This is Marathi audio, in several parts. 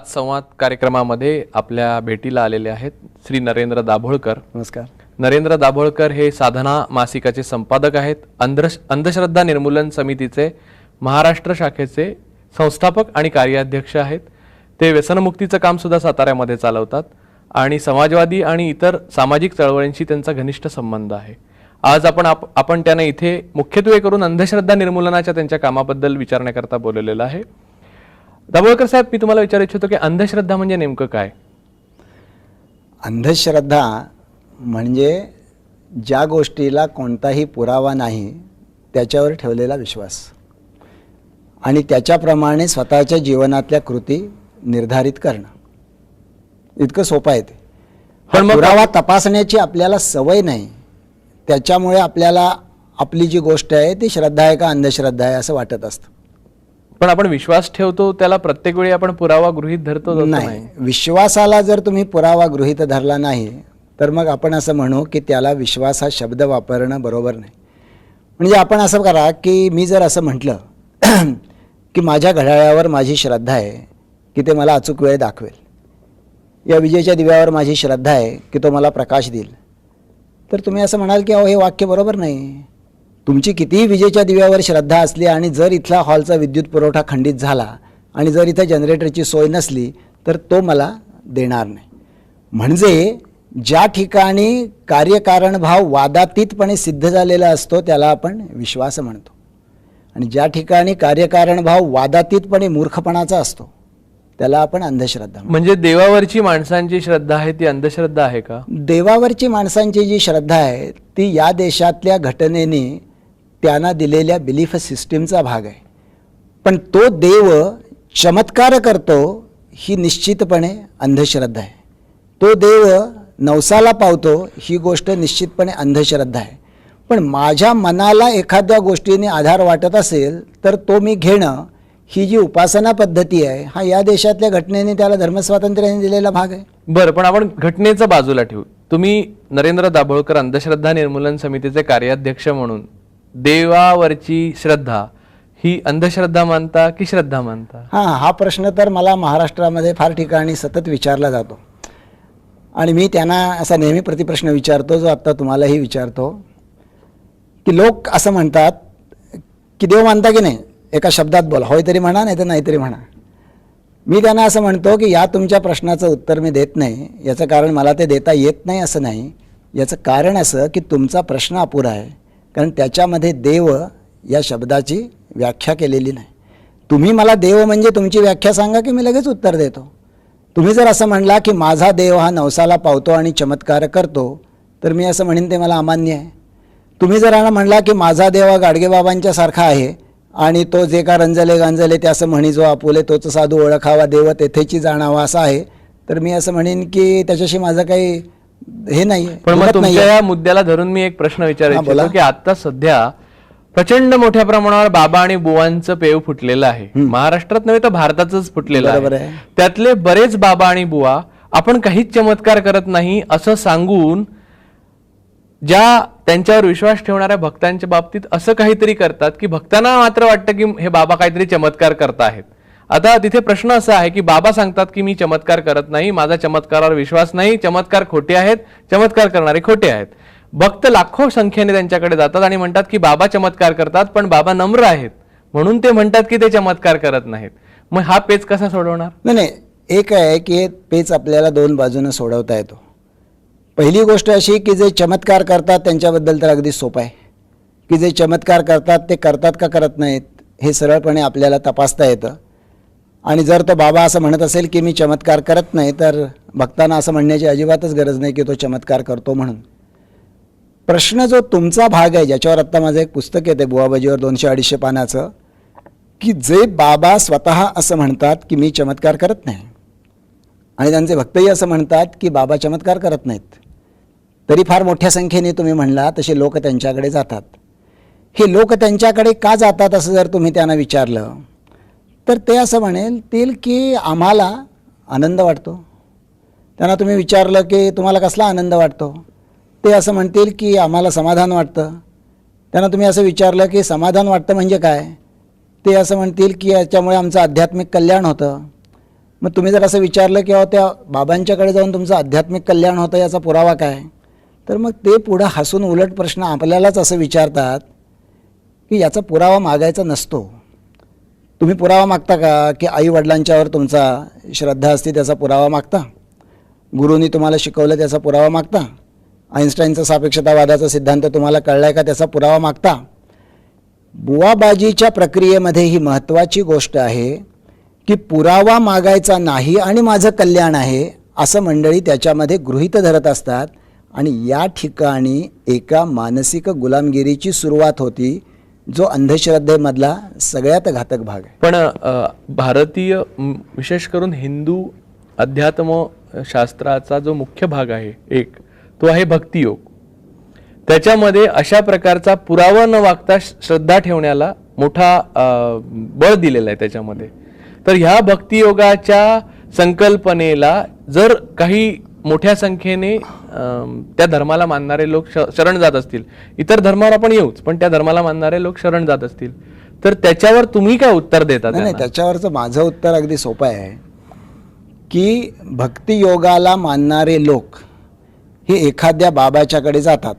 संवाद कार्यक्रमामध्ये आपल्या भेटीला आलेले आहेत श्री नरेंद्र दाभोळकर. नमस्कार. नरेंद्र दाभोळकर हे साधना मासिकाचे संपादक आहेत. अंधश्रद्धा निर्मूलन समितीचे महाराष्ट्र शाखेचे संस्थापक आणि कार्याध्यक्ष आहेत. ते व्यसनमुक्तीचं काम सुद्धा साताऱ्यामध्ये चालवतात आणि समाजवादी आणि इतर सामाजिक चळवळींशी त्यांचा घनिष्ठ संबंध आहे. आज आपण त्यांना इथे मुख्यत्वे करून अंधश्रद्धा निर्मूलनाच्या त्यांच्या कामाबद्दल विचारण्याकरता बोलवलेलं आहे. दाभोळकर साहेब, मी तुम्हाला विचारू इच्छितो की अंधश्रद्धा म्हणजे नेमकं काय? अंधश्रद्धा म्हणजे ज्या गोष्टीला कोणताही पुरावा नाही त्याच्यावर ठेवलेला विश्वास आणि त्याच्याप्रमाणे स्वतःच्या जीवनातल्या कृती निर्धारित करणं. इतकं सोपं आहे ते. पण पुरावा तपासण्याची आपल्याला सवय नाही, त्याच्यामुळे आपल्याला आपली जी गोष्ट आहे ती श्रद्धा आहे का अंधश्रद्धा आहे असं वाटत असतं. पण आपण विश्वास ठेवतो त्याला प्रत्येक वेळी आपण पुरावा गृहीत धरतो नाही. विश्वासाला जर तुम्ही पुरावा गृहीत धरला नाही तर मग आपण असं म्हणू की त्याला विश्वास हा शब्द वापरणं बरोबर नाही. म्हणजे आपण असं करा की मी जर असं म्हटलं की माझ्या घड्याळावर माझी श्रद्धा आहे की ते मला अचूक वेळ दाखवेल, या विजेच्या दिव्यावर माझी श्रद्धा आहे की तो मला प्रकाश देईल, तर तुम्ही असं म्हणाल की अहो हे वाक्य बरोबर नाही. तुमची कितीही विजेच्या दिव्यावर श्रद्धा असली आणि जर इथला हॉलचा विद्युत पुरवठा खंडित झाला आणि जर इथं जनरेटरची सोय नसली तर तो मला देणार नाही. म्हणजे ज्या ठिकाणी कार्यकारण भाव वादातीतपणे सिद्ध झालेला असतो त्याला आपण विश्वास म्हणतो आणि ज्या ठिकाणी कार्यकारण भाव वादातीतपणे मूर्खपणाचा असतो त्याला आपण अंधश्रद्धा. म्हणजे देवावरची माणसांची श्रद्धा आहे ती अंधश्रद्धा आहे का? देवावरची माणसांची जी श्रद्धा आहे ती या देशातल्या घटनेने त्यांना दिलेल्या बिलीफ सिस्टीमचा भाग आहे. पण तो देव चमत्कार करतो ही निश्चितपणे अंधश्रद्धा आहे. तो देव नवसाला पावतो ही गोष्ट निश्चितपणे अंधश्रद्धा आहे. पण माझ्या मनाला एखाद्या गोष्टीने आधार वाटत असेल तर तो मी घेणं ही जी उपासना पद्धती आहे हा या देशातल्या घटनेने त्याला धर्मस्वातंत्र्याने दिलेला भाग आहे. बरं, पण आपण घटनेचं बाजूला ठेवू. तुम्ही नरेंद्र दाभोळकर अंधश्रद्धा निर्मूलन समितीचे कार्याध्यक्ष म्हणून देवावरची श्रद्धा ही अंधश्रद्धा मानता की श्रद्धा मानता? हा प्रश्न तर मला महाराष्ट्रामध्ये फार ठिकाणी सतत विचारला जातो आणि मी त्यांना असा नेहमी प्रतिप्रश्न विचारतो जो आत्ता तुम्हालाही विचारतो की लोक असं म्हणतात की देव मानता की नाही, एका शब्दात बोला, होय तरी म्हणा नाही तर नाही तरी म्हणा. मी त्यांना असं म्हणतो की या तुमच्या प्रश्नाचं उत्तर मी देत नाही. याचं कारण मला ते देता येत नाही असं नाही, याचं कारण असं की तुमचा प्रश्न अपुरा आहे, कारण त्याच्यामध्ये देव या शब्दाची व्याख्या केलेली नाही. तुम्ही मला देव म्हणजे तुमची व्याख्या सांगा की मी लगेच उत्तर देतो. तुम्ही जर असं म्हणला की माझा देव हा नवसाला पावतो आणि चमत्कार करतो तर मी असं म्हणेन ते मला अमान्य आहे. तुम्ही जर म्हणला की माझा देव हा गाडगेबाबांच्या सारखा आहे आणि तो जे का रंजले गांजले ते असं म्हणी जो आपुले तोच साधू ओळखावा देव तेथेची जाणावा असा आहे, तर मी असं म्हणेन की त्याच्याशी माझं काही हे नाही. पण मग तुमच्या या मुद्द्याला धरून मी एक प्रश्न विचारायचा की आता सध्या प्रचंड मोठ्या प्रमाणावर बाबा आणि बुवांचं पेव फुटलेलं आहे. महाराष्ट्रात नव्हे तर भारतातच फुटलेलं आहे. त्यातले बरेच बाबा आणि बुवा आपण काहीच चमत्कार करत नाही असं सांगून ज्या त्यांच्यावर विश्वास ठेवणाऱ्या भक्तांच्या बाबतीत असं काहीतरी करतात की भक्तांना मात्र वाटतं की हे बाबा काहीतरी चमत्कार करत आहेत. आता तिथे प्रश्न असा आहे की बाबा सांगतात की मी चमत्कार करत नाही, माझा चमत्कारावर विश्वास नाही, चमत्कार खोटे आहेत, चमत्कार करणारे खोटे आहेत. भक्त लाखो संख्येने त्यांच्याकडे जातात आणि म्हणतात की बाबा चमत्कार करतात, पण बाबा नम्र आहेत म्हणून ते म्हणतात की ते चमत्कार करत नाहीत. मग हा पेच कसा सोडवणार? नाही, एक आहे की पेच आपल्याला दोन बाजूनं सोडवता येतो. पहिली गोष्ट अशी की जे चमत्कार करतात त्यांच्याबद्दल तर अगदी सोपं आहे की जे चमत्कार करतात ते करतात का करत नाहीत हे सरळपणे आपल्याला तपासता येतं. आणि जर तो बाबा असं म्हणत असेल की मी चमत्कार करत नाही तर भक्तांना असं म्हणण्याची अजिबातच गरज नाही की तो चमत्कार करतो म्हणून. प्रश्न जो तुमचा भाग आहे ज्याच्यावर आत्ता माझं एक पुस्तक येते बुवाबाजीवर 200-250 पानाचं, की जे बाबा स्वतः असं म्हणतात की मी चमत्कार करत नाही आणि त्यांचे भक्तही असं म्हणतात की बाबा चमत्कार करत नाहीत, तरी फार मोठ्या संख्येने तुम्ही म्हणला तसे लोक त्यांच्याकडे जातात. हे लोक त्यांच्याकडे का जातात असं जर तुम्ही त्यांना विचारलं तर ते असं म्हणतील की आम्हाला आनंद वाटतो. त्यांना तुम्ही विचारलं की तुम्हाला कसला आनंद वाटतो, ते असं म्हणतील की आम्हाला समाधान वाटतं. त्यांना तुम्ही असं विचारलं की समाधान वाटतं म्हणजे काय, ते असं म्हणतील की याच्यामुळे आमचं आध्यात्मिक कल्याण होतं. मग तुम्ही जर असं विचारलं की त्या बाबांच्याकडे जाऊन तुमचं आध्यात्मिक कल्याण होतं याचा पुरावा काय, तर मग ते पुढं हसून उलट प्रश्न आपल्यालाच असं विचारतात की याचा पुरावा मागायचा नसतो. तुम्ही पुरावा मागता का की आई वडिलांच्यावर तुमचा श्रद्धा असते त्याचा पुरावा मागता, गुरुनी तुम्हाला शिकवलं त्याचा पुरावा मागता, आईन्स्टाईनचा सापेक्षतावादाचा सिद्धांत तुम्हाला कळलाय का त्याचा पुरावा मागता. बुवाबाजीच्या प्रक्रियेमध्ये ही महत्त्वाची गोष्ट आहे की पुरावा मागायचा नाही आणि माझं कल्याण आहे असं मंडळी त्याच्यामध्ये गृहीत धरत असतात. आणि या ठिकाणी एका मानसिक गुलामगिरीची सुरुवात होती जो अंधश्रद्धेमधला सगळ्यात घातक भाग आहे. पण भारतीय विशेष करून हिंदू अध्यात्म शास्त्राचा जो मुख्य भाग आहे एक, तो आहे भक्तियोग. त्याच्यामध्ये अशा प्रकारचा पुरावा न वागता श्रद्धा ठेवण्याला मोठा बळ दिलेला आहे त्याच्यामध्ये. तर ह्या भक्तियोगाच्या संकल्पनेला जर काही मोठ्या संख्येने त्या धर्माला मानणारे लोक शरण जात असतील, इतर धर्मावर आपण येऊच, पण त्या धर्माला मानणारे लोक शरण जात असतील, तर त्याच्यावर तुम्ही काय उत्तर देता? नाही, त्याच्यावरचं माझं उत्तर अगदी सोपं आहे की भक्तियोगाला मानणारे लोक हे एखाद्या बाबाच्याकडे जातात.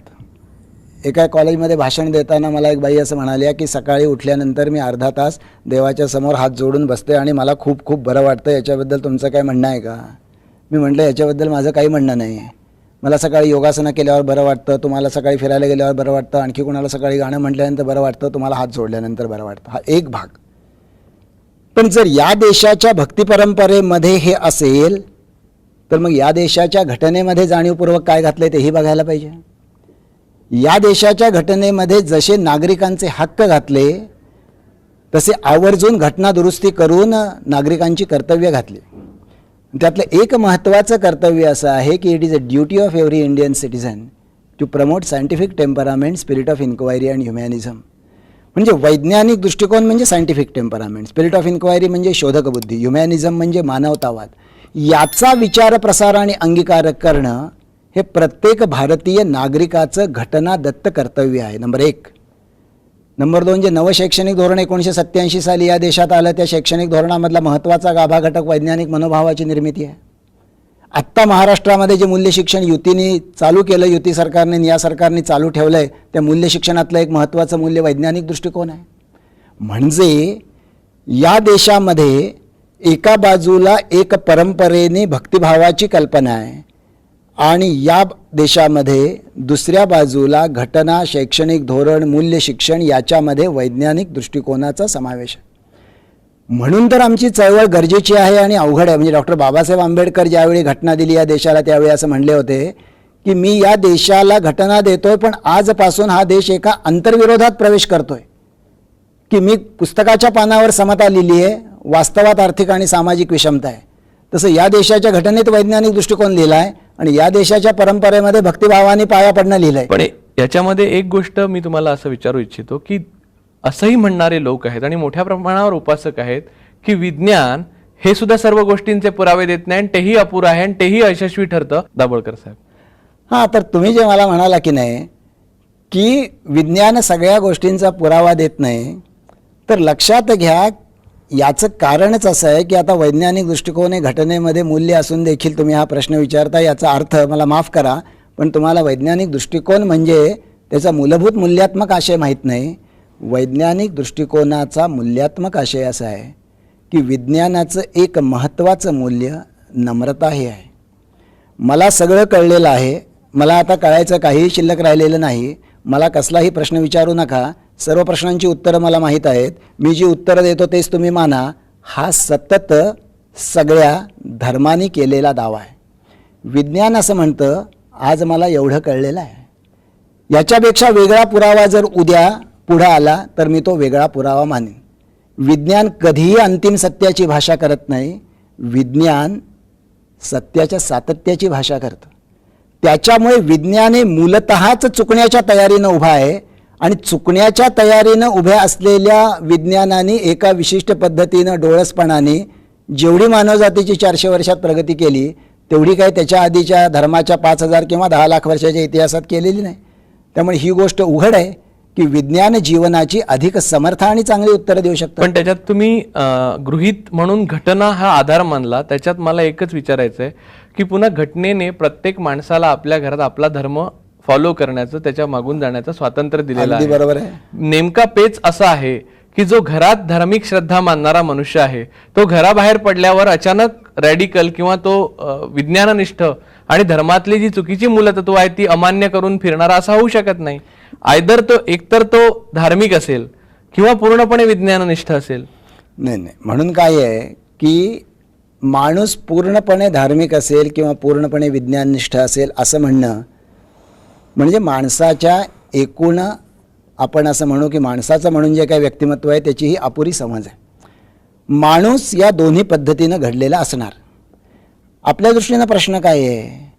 एका कॉलेजमध्ये भाषण देताना मला एक बाई असं म्हणाली की सकाळी उठल्यानंतर मी अर्धा तास देवाच्या समोर हात जोडून बसते आणि मला खूप खूप बरं वाटतं, याच्याबद्दल तुमचं काय म्हणणं आहे का? मी म्हटलं याच्याबद्दल माझं काही म्हणणं नाही आहे. मला सकाळी योगासनं केल्यावर बरं वाटतं, तुम्हाला सकाळी फिरायला गेल्यावर बरं वाटतं, आणखी कुणाला सकाळी गाणं म्हटल्यानंतर बरं वाटतं, तुम्हाला हात जोडल्यानंतर बरं वाटतं, हा एक भाग. पण जर या देशाच्या भक्ती परंपरेमध्ये हे असेल तर मग या देशाच्या घटनेमध्ये जाणीवपूर्वक काय घातलंय तेही बघायला पाहिजे. या देशाच्या घटनेमध्ये जसे नागरिकांचे हक्क घातले तसे आवर्जून घटना दुरुस्ती करून नागरिकांची कर्तव्य घातली. त्यातलं एक महत्त्वाचं कर्तव्य असं आहे की it is a duty of every Indian citizen to promote scientific temperament, spirit of inquiry and humanism. म्हणजे वैज्ञानिक दृष्टिकोन म्हणजे scientific temperament, spirit of inquiry म्हणजे शोधक बुद्धी, ह्युमॅनिझम म्हणजे मानवतावाद. याचा विचार प्रसार आणि अंगीकार करणं हे प्रत्येक भारतीय नागरिकाचं घटनादत्त कर्तव्य आहे. नंबर एक. नंबर दोन, जे नवं शैक्षणिक धोरण 1987 साली या देशात आलं त्या शैक्षणिक धोरणामधला महत्त्वाचा गाभा घटक वैज्ञानिक मनोभावाची निर्मिती आहे. आत्ता महाराष्ट्रामध्ये जे मूल्य शिक्षण युतीने चालू केलं, युती सरकारने या सरकारने चालू ठेवलं आहे, त्या मूल्य शिक्षणातलं एक महत्त्वाचं मूल्य वैज्ञानिक दृष्टिकोन आहे. म्हणजे या देशामध्ये एका बाजूला एक परंपरेने भक्तिभावाची कल्पना आहे आणि या देशामध्ये दुसऱ्या बाजूला घटना, शैक्षणिक धोरण, मूल्य शिक्षण याच्यामध्ये वैज्ञानिक दृष्टिकोनाचा समावेश आहे. म्हणून तर आमची चळवळ गरजेची आहे आणि अवघड आहे. म्हणजे डॉक्टर बाबासाहेब आंबेडकर ज्यावेळी घटना दिली या देशाला त्यावेळी असं म्हणले होते की मी या देशाला घटना देतोय पण आजपासून हा देश एका अंतर्विरोधात प्रवेश करतोय. की मी पुस्तकाच्या पानावर समता लिहिली आहे, वास्तवात आर्थिक आणि सामाजिक विषमता आहे. तसं या देशाच्या घटनेत वैज्ञानिक दृष्टिकोन लिहिला आहे आणि या देशाच्या परंपरेमध्ये भक्तिभावाने पाया पडणं लिहिलंय. पण याच्यामध्ये एक गोष्ट मी तुम्हाला असं विचारू इच्छितो की असंही म्हणणारे लोक आहेत आणि मोठ्या प्रमाणावर उपासक आहेत की विज्ञान हे सुद्धा सर्व गोष्टींचे पुरावे देत नाही आणि तेही अपुरं आहे आणि तेही यशस्वी ठरतं. दाभोळकर साहेब. हां, तर तुम्ही जे मला म्हणाला की नाही की विज्ञान सगळ्या गोष्टींचा पुरावा देत नाही, तर लक्षात घ्या याचं कारणच असं आहे की आता वैज्ञानिक दृष्टिकोन हे घटनेमध्ये मूल्य असून देखील तुम्ही हा प्रश्न विचारता. याचा अर्थ मला माफ करा पण तुम्हाला वैज्ञानिक दृष्टिकोन म्हणजे त्याचा मूलभूत मूल्यात्मक आशय माहीत नाही. वैज्ञानिक दृष्टिकोनाचा मूल्यात्मक आशय असा आहे की विज्ञानाचं एक महत्त्वाचं मूल्य नम्रता हे आहे. मला सगळं कळलेलं आहे, मला आता कळायचं काहीही शिल्लक राहिलेलं नाही, मला कसलाही प्रश्न विचारू नका, सर्व प्रश्नांची उत्तरं मला माहीत आहेत, मी जी उत्तरं देतो तेच तुम्ही माना, हा सतत सगळ्या धर्मांनी केलेला दावा आहे. विज्ञान असं म्हणतं आज मला एवढं कळलेलं आहे, याच्यापेक्षा वेगळा पुरावा जर उद्या पुढं आला तर मी तो वेगळा पुरावा मानेन. विज्ञान कधीही अंतिम सत्याची भाषा करत नाही, विज्ञान सत्याच्या सातत्याची भाषा करतं. त्याच्यामुळे विज्ञान हे मूलतःच चुकण्याच्या तयारीनं उभा आहे आणि चुकण्याच्या तयारीनं उभ्या असलेल्या विज्ञानाने एका विशिष्ट पद्धतीनं डोळसपणाने जेवढी मानवजातीची 400 वर्षात प्रगती केली तेवढी काही त्याच्या आधीच्या धर्माच्या 5000 किंवा 10 लाख वर्षाच्या इतिहासात केलेली नाही. त्यामुळे ही गोष्ट उघड आहे की विज्ञान जीवनाची अधिक समर्थ आणि चांगली उत्तरं देऊ शकतं. पण त्याच्यात तुम्ही गृहीत म्हणून घटना हा आधार मानला. त्याच्यात मला एकच विचारायचं आहे की पुन्हा घटनेने प्रत्येक माणसाला आपल्या घरात आपला धर्म फॉलो करण्याचं, त्याच्या मागून जाण्याचं स्वातंत्र्य दिलेलं अगदी आहे. बरोबर आहे. नेमका पेच असा आहे की जो घरात धार्मिक श्रद्धा मानणारा मनुष्य आहे तो घराबाहेर पडल्यावर अचानक रॅडिकल किंवा तो विज्ञाननिष्ठ आणि धर्मातली जी चुकीची मूलतत्व आहे ती अमान्य करून फिरणारा असा होऊ शकत नाही. आयदर तो एकतर तो धार्मिक असेल किंवा पूर्णपणे विज्ञाननिष्ठ असेल. नाही, म्हणून काय आहे की माणूस पूर्णपणे धार्मिक असेल किंवा पूर्णपणे विज्ञाननिष्ठ असेल असं म्हणणं म्हणजे माणसाच्या एकूण, आपण असं म्हणू की माणसाचं म्हणून जे काही व्यक्तिमत्व आहे त्याची ही अपुरी समज आहे. माणूस या दोन्ही पद्धतीनं घडलेला असणार. आपल्या दृष्टीनं प्रश्न काय आहे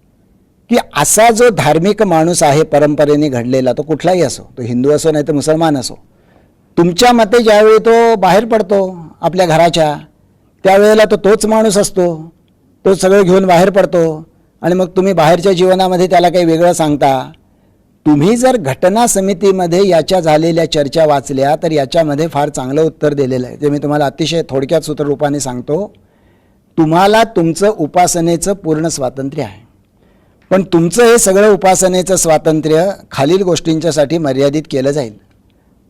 की असा जो धार्मिक माणूस आहे परंपरेने घडलेला, तो कुठलाही असो, तो हिंदू असो नाही तर मुसलमान असो, तुमच्या मते ज्यावेळी तो बाहेर पडतो आपल्या घराच्या, त्यावेळेला तोच माणूस असतो, तो सगळं घेऊन बाहेर पडतो आणि मग तुम्ही बाहेरच्या जीवनामध्ये त्याला काही वेगळं सांगता. तुम्ही जर घटना समितीमध्ये याच्या झालेल्या चर्चा वाचल्या तर याच्यामध्ये फार चांगलं उत्तर दिलेलं आहे. ते मी तुम्हाला अतिशय थोडक्यात सूत्ररूपाने सांगतो. तुम्हाला तुमचं उपासनेचं पूर्ण स्वातंत्र्य आहे, पण तुमचं हे सगळं उपासनेचं स्वातंत्र्य खालील गोष्टींच्यासाठी मर्यादित केलं जाईल.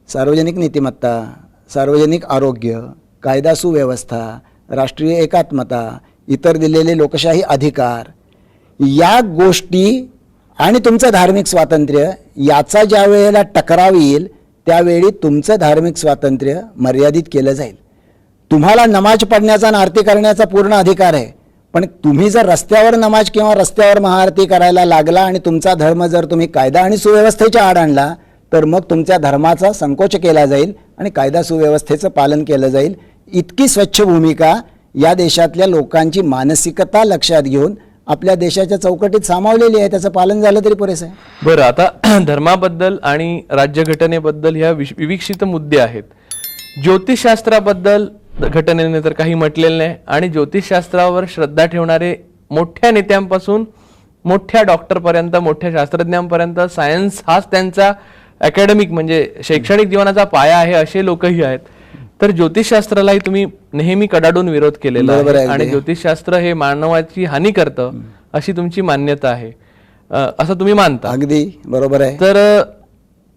सार्वजनिक नीतिमत्ता, सार्वजनिक आरोग्य, कायदा सुव्यवस्था, राष्ट्रीय एकात्मता, इतर दिलेले लोकशाही अधिकार, या गोष्टी आणि तुमचं धार्मिक स्वातंत्र्य याचा ज्या वेळेला टकराव येईल त्यावेळी तुमचं धार्मिक स्वातंत्र्य मर्यादित केलं जाईल. तुम्हाला नमाज पढण्याचा आणि आरती करण्याचा पूर्ण अधिकार आहे, पण तुम्ही जर रस्त्यावर नमाज किंवा रस्त्यावर महाआरती करायला लागला आणि तुमचा धर्म जर तुम्ही कायदा आणि सुव्यवस्थेच्या आड आणला तर मग तुमच्या धर्माचा संकोच केला जाईल आणि कायदा सुव्यवस्थेचं पालन केलं जाईल. इतकी स्वच्छ भूमिका या देशातल्या लोकांची मानसिकता लक्षात घेऊन आपल्या देशाच्या चौकटीत सामावलेली आहे. त्याचं पालन झालं तरी पुरेसं आहे. बरं, आता धर्माबद्दल आणि राज्यघटनेबद्दल ह्या विविक्षित मुद्दे आहेत. ज्योतिषशास्त्राबद्दल घटनेने तर काही म्हटलेलं नाही आणि ज्योतिषशास्त्रावर श्रद्धा ठेवणारे मोठ्या नेत्यांपासून मोठ्या डॉक्टरपर्यंत, मोठ्या शास्त्रज्ञांपर्यंत सायन्स हाच त्यांचा अकॅडमिक म्हणजे शैक्षणिक जीवनाचा पाया आहे असे लोकही आहेत. तर ज्योतिषशास्त्रालाही तुम्ही नेहमी कडाडून विरोध केलेला आहे आणि ज्योतिषशास्त्र हे मानवाची हानी करतं अशी तुमची मान्यता आहे, असं तुम्ही मानता. अगदी बरोबर आहे.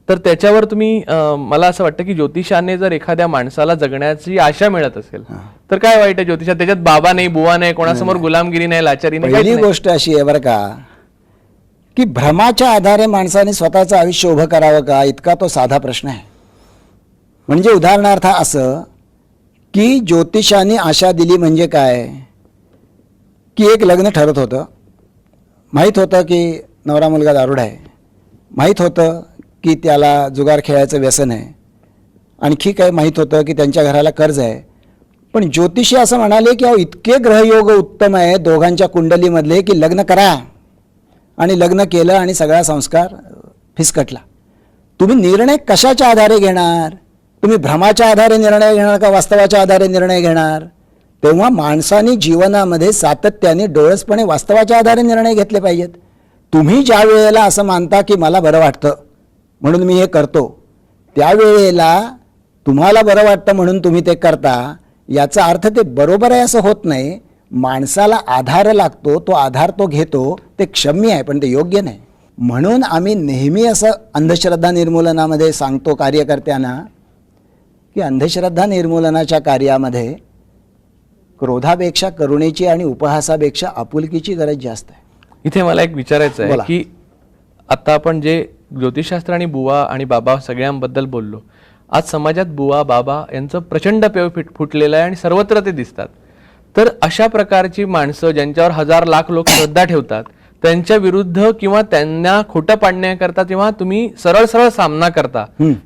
तर त्याच्यावर तुम्ही, मला असं वाटतं की ज्योतिषाने जर एखाद्या माणसाला जगण्याची आशा मिळत असेल तर काय वाईट आहे ज्योतिषात? त्याच्यात बाबा नाही, बुवा नाही, कोणासमोर गुलामगिरी नाही, लाचारी नाही. पहिली गोष्ट अशी आहे बरं का की भ्रमाच्या आधारे माणसाने स्वतःचं आयुष्य उभं करावं का, इतका तो साधा प्रश्न आहे. म्हणजे उदाहरणार्थ असं की ज्योतिषाने आशा दिली म्हणजे काय की एक लग्न ठरत होतं, माहीत होतं की नवरा मुलगा दारूड आहे, माहीत होतं की त्याला जुगार खेळायचं व्यसन आहे, आणखी काय माहीत होतं की त्यांच्या घराला कर्ज आहे, पण ज्योतिषी असं म्हणाले की अहो इतके ग्रहयोग उत्तम आहे दोघांच्या कुंडलीमधले की लग्न करा, आणि लग्न केलं आणि सगळा संस्कार फिसकटला. तुम्ही निर्णय कशाच्या आधारे घेणार? तुम्ही भ्रमाच्या आधारे निर्णय घेणार का वास्तवाच्या आधारे निर्णय घेणार? तेव्हा माणसाने जीवनामध्ये सातत्याने डोळसपणे वास्तवाच्या आधारे निर्णय घेतले पाहिजेत. तुम्ही ज्या वेळेला असं मानता की मला बरं वाटतं म्हणून मी हे करतो, त्यावेळेला तुम्हाला बरं वाटतं म्हणून तुम्ही ते करता, याचा अर्थ ते बरोबर आहे असं होत नाही. माणसाला आधार लागतो, तो आधार तो घेतो, ते क्षम्य आहे पण ते योग्य नाही. म्हणून आम्ही नेहमी असं अंधश्रद्धा निर्मूलनामध्ये सांगतो कार्यकर्त्यांना की अंधश्रद्धा निर्मूलनाच्या कार्यामध्ये क्रोधापेक्षा करुणेची आणि उपहासापेक्षा आपुलकीची गरज जास्त आहे. इथे मला एक विचारायचं आहे की आता आपण जे ज्योतिषशास्त्र आणि बुवा आणि बाबा सगळ्यांबद्दल बोललो, आज समाजात बुवा बाबा यांचं प्रचंड पेव फुटलेलं आहे आणि सर्वत्र ते दिसतात. तर अशा प्रकारची माणसं ज्यांच्यावर हजार लाख लोक श्रद्धा ठेवतात त्यांच्या विरुद्ध किंवा त्यांना खोटं पाडण्याकरता जेव्हा तुम्ही सरळ सरळ सामना करता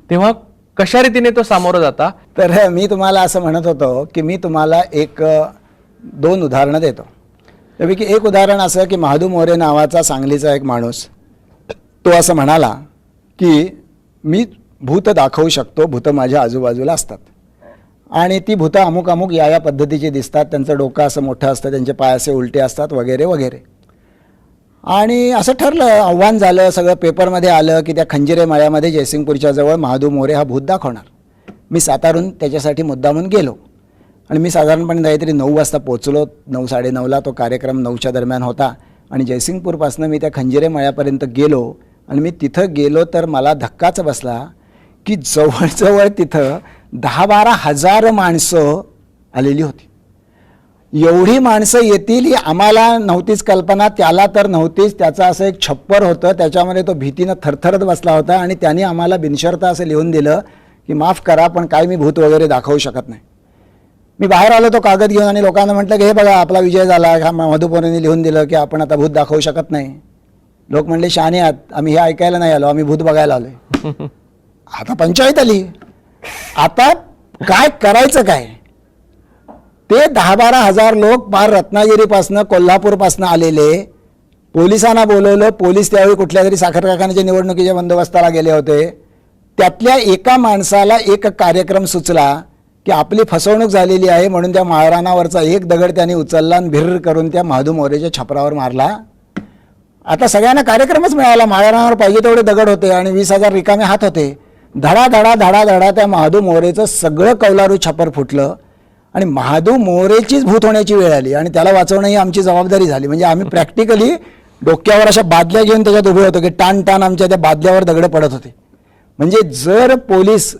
तेव्हा कशा रीतीने तो सामोरं जाता? तर मी तुम्हाला असं म्हणत होतो की मी तुम्हाला दोन उदाहरणं देतो. त्यापैकी एक उदाहरण असं की महादू मोरे नावाचा सांगलीचा एक माणूस, तो असं म्हणाला की मी भूत दाखवू शकतो, भूत माझ्या आजूबाजूला असतात आणि ती भूतं अमुक अमुक या पद्धतीची दिसतात, त्यांचं डोकं असं मोठं असतं, त्यांचे पाय असे उलटे असतात वगैरे वगैरे. आणि असं ठरलं, आव्हान झालं, सगळं पेपरमध्ये आलं की त्या खंजिरे मळ्यामध्ये जयसिंगपूरच्या जवळ महादू मोरे हा भूत दाखवणार. मी सातारून त्याच्यासाठी मुद्दामून गेलो आणि मी साधारणपणे काहीतरी 9 वाजता पोचलो. 9, 9:30ला तो कार्यक्रम 9च्या दरम्यान होता आणि जयसिंगपूरपासून मी त्या खंजिरे मळ्यापर्यंत गेलो आणि मी तिथं गेलो तर मला धक्काच बसला की जवळजवळ तिथं 10-12 हजार माणसं आलेली होती. एवढी माणसं येतील ही आम्हाला नव्हतीच कल्पना, त्याला तर नव्हतीच. त्याचं असं एक छप्पर होतं, त्याच्यामध्ये तो भीतीनं थरथरत बसला होता आणि त्याने आम्हाला बिनशर्त असं लिहून दिलं की माफ करा पण काय मी भूत वगैरे दाखवू शकत नाही. मी बाहेर आलो तो कागद घेऊन आणि लोकांना म्हटलं की हे बघा आपला विजय झाला. हा मधुपोरांनी लिहून दिलं की आपण आता भूत दाखवू शकत नाही. लोक म्हणले शहाणे आहात, आम्ही हे ऐकायला नाही आलो, आम्ही भूत बघायला आलोय. आता पंचायत आली, आता काय करायचं काय. ते 10-12 हजार लोक पार रत्नागिरीपासनं कोल्हापूरपासनं आलेले, पोलिसांना बोलवलं. पोलीस त्यावेळी कुठल्या तरी साखर कारखान्याच्या निवडणुकीच्या बंदोबस्ताला गेले होते. त्यातल्या एका माणसाला एक कार्यक्रम सुचला की आपली फसवणूक झालेली आहे म्हणून त्या महाराणावरचा एक दगड त्यांनी उचलला आणि भिर्र करून त्या महादू मोरेच्या छपरावर मारला. आता सगळ्यांना कार्यक्रमच मिळाला. महाराणावर पाहिजे तेवढे दगड होते आणि 20,000 रिकामे हात होते. धडा धडा धडा धडा त्या महादू मोरेचं सगळं कौलारू छपर फुटलं आणि महादू मोरेचीच भूत होण्याची वेळ आली आणि त्याला वाचवणं ही आमची जबाबदारी झाली. म्हणजे आम्ही प्रॅक्टिकली डोक्यावर अशा बादल्या घेऊन त्याच्यात उभे होतो की टाण टाण आमच्या त्या बादल्यावर दगड पडत होते. म्हणजे जर पोलीस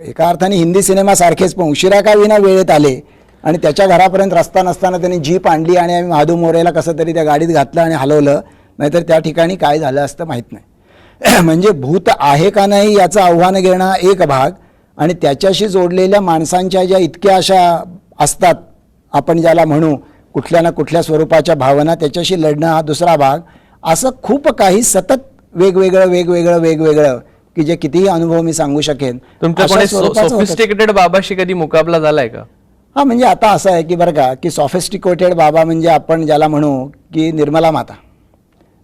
एका अर्थाने हिंदी सिनेमासारखेच पण उशिरा का विना वेळेत आले आणि त्याच्या घरापर्यंत रस्ता नसताना त्यांनी जीप आणली आणि आम्ही महादू मोरेला कसं तरी त्या गाडीत घातलं आणि हलवलं, नाहीतर त्या ठिकाणी काय झालं असतं माहीत नाही. म्हणजे भूत आहे का नाही याचं आव्हान घेणं एक भाग आणि त्याच्याशी जोडलेल्या माणसांच्या ज्या इतक्या अशा असतात, आपण ज्याला म्हणू कुठल्या ना कुठल्या स्वरूपाच्या भावना, त्याच्याशी लढणं हा दुसरा भाग. असं खूप काही सतत वेगवेगळं की जे कितीही अनुभव मी सांगू शकेन. तुमच्या सोफिस्टिकेटेड बाबाशी कधी मुकाबला झालाय का? हा, म्हणजे आता असं आहे की बरं का की सॉफिस्टिकेटेड बाबा म्हणजे आपण ज्याला म्हणू की निर्मला माता.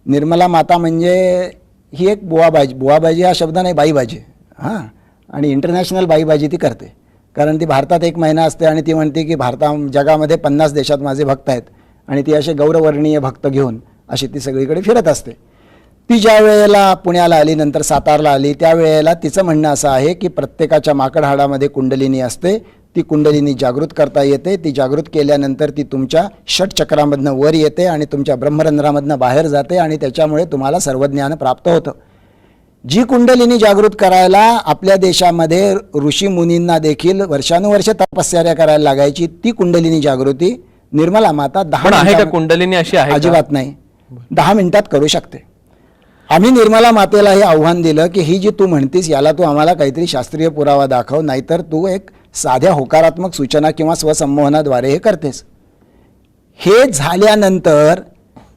निर्मला माता म्हणजे ही एक बुवाबाजी हा शब्द नाही, बाईबाजी. हां, आणि इंटरनॅशनल बाईबाजी ती करते. कारण ती भारतात 1 महिना असते आणि ती म्हणते की जगामध्ये 50 देशात माझे भक्त आहेत आणि ती असे गौरवर्णीय भक्त घेऊन अशी ती सगळीकडे फिरत असते. ती ज्या वेळेला पुण्याला आली, नंतर सातारला आली, त्यावेळेला तिचं म्हणणं असं आहे की प्रत्येकाच्या माकड हाडामध्ये कुंडलिनी असते. ती कुंडलिनी जागृत करता येते. ती जागृत केल्यानंतर ती तुमच्या षटचक्रामधनं वर येते आणि तुमच्या ब्रह्मरंध्रामधनं बाहेर जाते आणि त्याच्यामुळे तुम्हाला सर्व ज्ञान प्राप्त होतं. जी कुंडलिनी जागृत करायला आपल्या देशामध्ये ऋषीमुनींना देखील वर्षानुवर्ष तपश्चर्या करायला लागायची, ती कुंडलिनी जागृती निर्मला माता 10 आहे का कुंडलिनी अशी आहे? अजिबात नाही, 10 मिनिटात करू शकते. आम्ही निर्मला मातेला हे आव्हान दिलं की ही जी तू म्हणतीस याला तू आम्हाला काहीतरी शास्त्रीय पुरावा दाखव, नाहीतर तू एक साध्या होकारात्मक सूचना किंवा स्वसंमोहनाद्वारे हे करतेस. हे झाल्यानंतर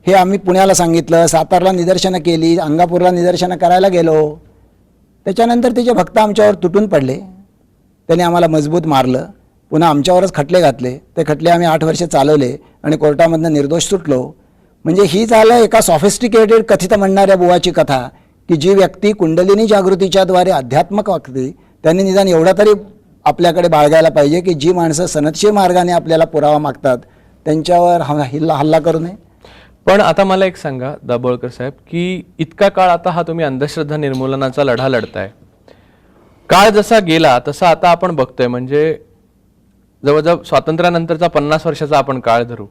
हे आम्ही पुण्याला सांगितलं, सातारला निदर्शनं केली, अंगापूरला निदर्शनं करायला गेलो. त्याच्यानंतर तिचे भक्त आमच्यावर तुटून पडले. त्यांनी आम्हाला मजबूत मारलं, पुन्हा आमच्यावरच खटले घातले. ते खटले आम्ही 8 वर्षे चालवले आणि कोर्टामधनं निर्दोष सुटलो. म्हणजे ही झालं एका सॉफिस्टिकेटेड कथित म्हणणाऱ्या बुवाची कथा की जी व्यक्ती कुंडलिनी जागृतीच्याद्वारे अध्यात्मक वागते, त्यांनी निदान एवढा तरी आपल्याकडे बाळगायला पाहिजे की जी माणसं सनदशीर मार्गाने आपल्याला पुरावा मागतात त्यांच्यावर हल्ला करू नये. पण आता मला एक सांगा दाभोळकर साहेब, की इतका काळ आता हा तुम्ही अंधश्रद्धा निर्मूलनाचा लढा लढताय, काळ जसा गेला तसा आता आपण बघतोय, म्हणजे जवळजवळ स्वातंत्र्यानंतरचा 50 वर्षाचा आपण काळ धरू,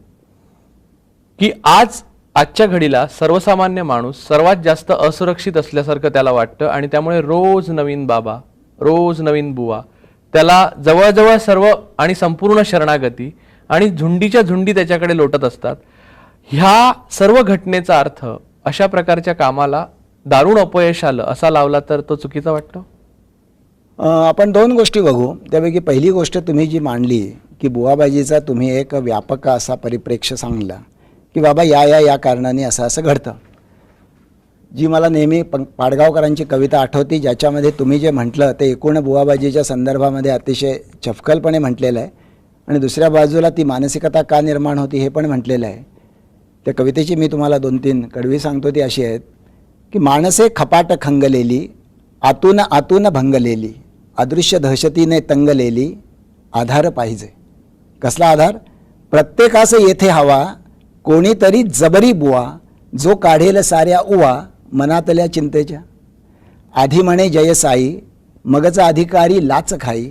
की आजच्या घडीला सर्वसामान्य माणूस सर्वात जास्त असुरक्षित असल्यासारखं त्याला वाटतं आणि त्यामुळे रोज नवीन बाबा, रोज नवीन बुवा, त्याला जवळजवळ सर्व आणि संपूर्ण शरणागती आणि झुंडीच्या झुंडी त्याच्याकडे लोटत असतात. ह्या सर्व घटनेचा अर्थ अशा प्रकारच्या कामाला दारुण अपयश आलं असा लावला तर तो चुकीचा वाटतो? आपण 2 गोष्टी बघू. त्यापैकी पहिली गोष्ट तुम्ही जी मांडली की बुवाबाजीचा तुम्ही एक व्यापक असा परिप्रेक्ष्य सांगला की बाबा या कारणाने असं घडतं. जी मला नेहमी पाडगावकरांची कविता आठवती, ज्याच्यामध्ये तुम्ही जे म्हटलं ते एकूण बुवाबाजीच्या संदर्भामध्ये अतिशय चपखलपणे म्हटलेलं आहे आणि दुसऱ्या बाजूला ती मानसिकता का निर्माण होती हे पण म्हटलेलं आहे. त्या कवितेची मी तुम्हाला 2-3 कडवी सांगतो. ती अशी आहेत की माणसे खपाट खंगलेली, आतून भंगलेली, अदृश्य दहशतीने तंगलेली, आधार पाहिजे. कसला आधार? प्रत्येकास येथे हवा कोणीतरी जबरी बुवा, जो काढेल साऱ्या उवा मनातल्या चिंतेच्या, आधी म्हणे जय साई, मगचा अधिकारी लाच खाई,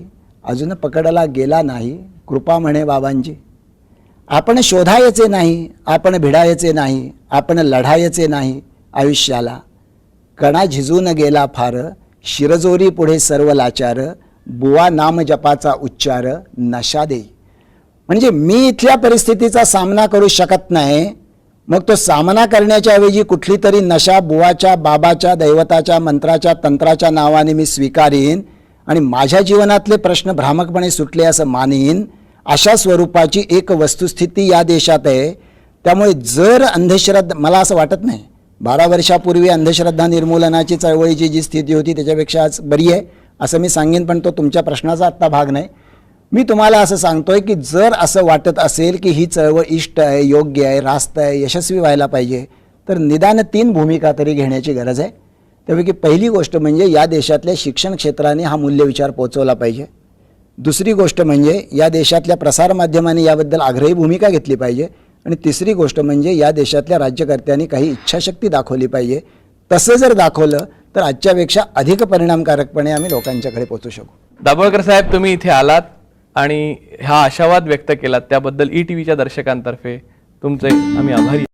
अजून पकडला गेला नाही, कृपा म्हणे बाबांची. आपण शोधायचे नाही, आपण भिडायचे नाही, आपण लढायचे नाही आयुष्याला, कणा झिजून गेला फार, शिरजोरी पुढे सर्व लाचार, बुवा नाम जपाचा उच्चार नशा देई. म्हणजे मी इथल्या परिस्थितीचा सामना करू शकत नाही, मग तो सामना करण्याच्या ऐवजी कुठली तरी नशा बुवाच्या, बाबाच्या, दैवताच्या, मंत्राच्या, तंत्राच्या नावाने मी स्वीकारीन आणि माझ्या जीवनातले प्रश्न भ्रामकपणे सुटले असं मानीन. अशा स्वरूपाची एक वस्तुस्थिती या देशात आहे. त्यामुळे जर अंधश्रद्धा, मला असं वाटत नाही 12 वर्षापूर्वी अंधश्रद्धा निर्मूलनाची चळवळीची जी स्थिती होती त्याच्यापेक्षा आज बरी आहे असं मी सांगेन, पण तो तुमच्या प्रश्नाचा आत्ता भाग नाही. मी तुम्हाला असं सांगतोय की जर असं वाटत असेल की ही चळवळ इष्ट आहे, योग्य आहे, रास्त आहे, यशस्वी व्हायला पाहिजे, तर निदान 3 भूमिका तरी घेण्याची गरज आहे. त्यापैकी पहिली गोष्ट म्हणजे या देशातल्या शिक्षण क्षेत्राने हा मूल्यविचार पोहोचवला पाहिजे. दुसरी गोष्ट म्हणजे या देशातल्या प्रसारमाध्यमांनी याबद्दल आग्रही भूमिका घेतली पाहिजे. आणि तिसरी गोष्ट म्हणजे या देशातल्या राज्यकर्त्यांनी काही इच्छाशक्ती दाखवली पाहिजे. तसं जर दाखवलं तर आजच्यापेक्षा अधिक परिणामकारकपणे आम्ही लोकांच्याकडे पोहोचू शकू. दाभोळकर साहेब, तुम्ही इथे आलात आणि हा आशावाद व्यक्त केलात त्याबद्दल ETVच्या दर्शकांतर्फे तुमचे आम्ही आभारी.